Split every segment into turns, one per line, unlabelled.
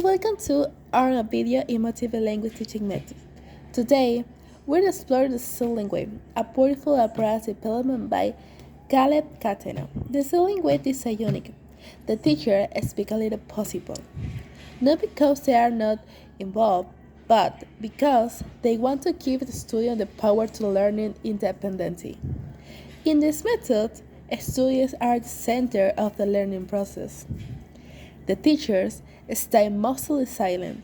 welcome to our video emotive language teaching method. Today, we're exploring the Ceiling Wave, a powerful approach developed by Caleb Cateno. The Ceiling Wave is a unique. The teacher speaks a little possible, not because they are not involved, but because they want to give the student the power to learning independently. In this method, students are the center of the learning process. The teachers stay mostly silent,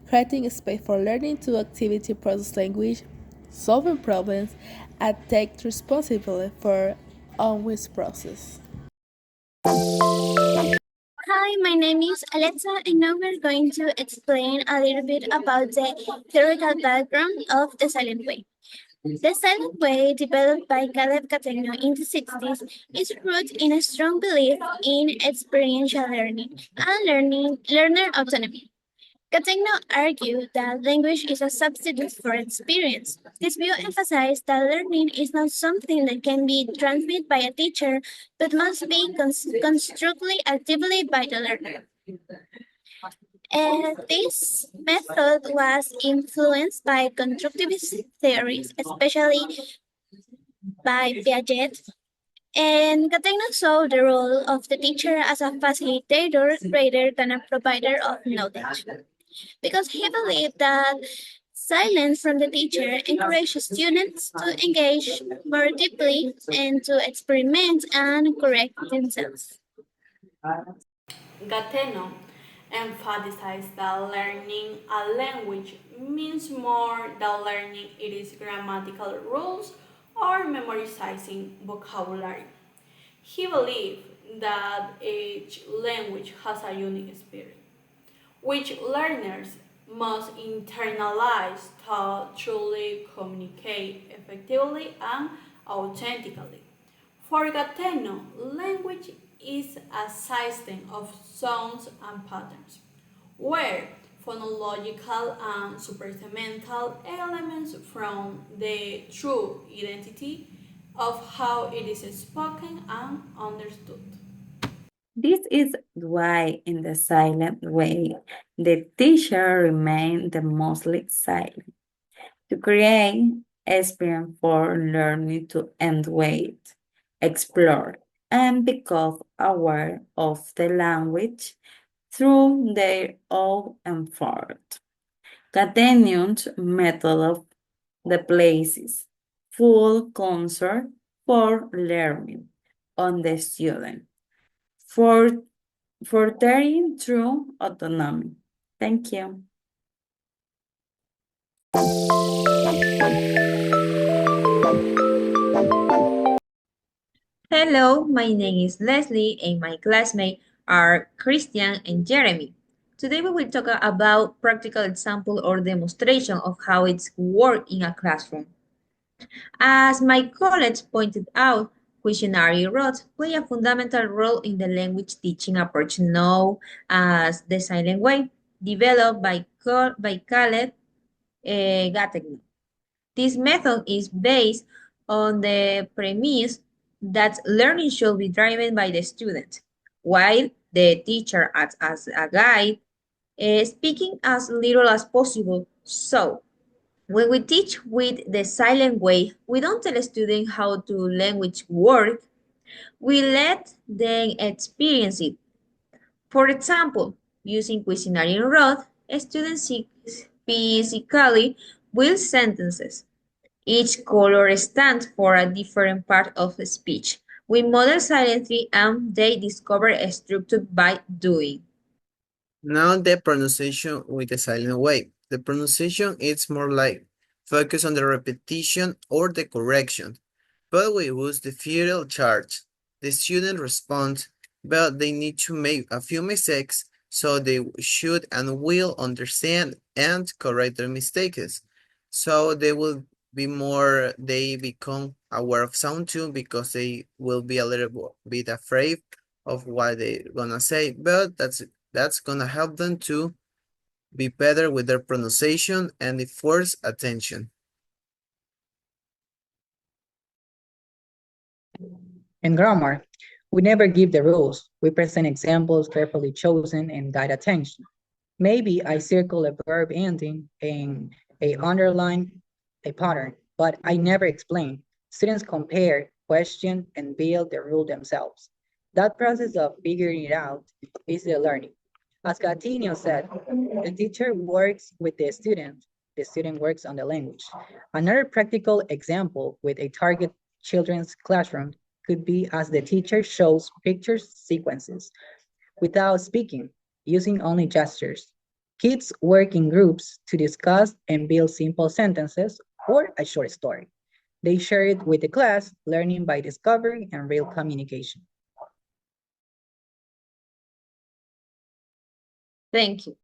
creating space for learning to activity process language, solving problems, and take responsibility for ongoing process.
Hi, my name is Alexa, and now we're going to explain a little bit about the theoretical background of the silent way. The silent way, developed by Caleb Cateno in the 60s, is rooted in a strong belief in experiential learning and learner autonomy. Cateno argued that language is a substitute for experience. This view emphasized that learning is not something that can be transmitted by a teacher, but must be constructed actively by the learner. And this method was influenced by constructivist theories, especially by Piaget. And Cateno saw the role of the teacher as a facilitator rather than a provider of knowledge, because he believed that silence from the teacher encourages students to engage more deeply and to experiment and correct themselves.
Gateno emphasized that learning a language means more than learning its grammatical rules or memorizing vocabulary. He believed that each language has a unique spirit, which learners must internalize to truly communicate effectively and authentically. For Gateno, language is a system of sounds and patterns, where phonological and suprasemental elements from the true identity of how it is spoken and understood.
This is why, in the silent way, the teacher remains the mostly silent to create experience for learning to wait, explore, and become aware of the language through their own effort. Cadenion's method of the places full concert for learning on the student for furthering true autonomy. Thank you.
Hello, my name is Leslie and my classmates are Christian and Jeremy. Today we will talk about practical example or demonstration of how it's work in a classroom. As my colleagues pointed out, questionnaire rods play a fundamental role in the language teaching approach known as the silent way, developed by Caleb Gattegno. This method is based on the premise that learning should be driven by the student, while the teacher acts as a guide, speaking as little as possible. So, when we teach with the silent way, we don't tell a student how to language work, we let them experience it. For example, using questionnaire road, students physically build sentences. Each color stands for a different part of speech. We model silently and they discover a structure by doing.
Now the pronunciation with the silent way. The pronunciation is more like focus on the repetition or the correction, but we use the feudal charge. The student responds, but they need to make a few mistakes, so they should and will understand and correct their mistakes. So they become aware of sound too because they will be a little bit afraid of what they're gonna say, but that's gonna help them to be better with their pronunciation and the force attention.
In grammar, we never give the rules. We present examples carefully chosen and guide attention. Maybe I circle a verb ending and I underline a pattern, but I never explain. Students compare, question, and build the rule themselves. That process of figuring it out is the learning. As Gatinho said, the teacher works with the student works on the language. Another practical example with a target children's classroom could be as the teacher shows picture sequences without speaking, using only gestures. Kids work in groups to discuss and build simple sentences or a short story. They share it with the class, learning by discovery and real communication.
Thank you.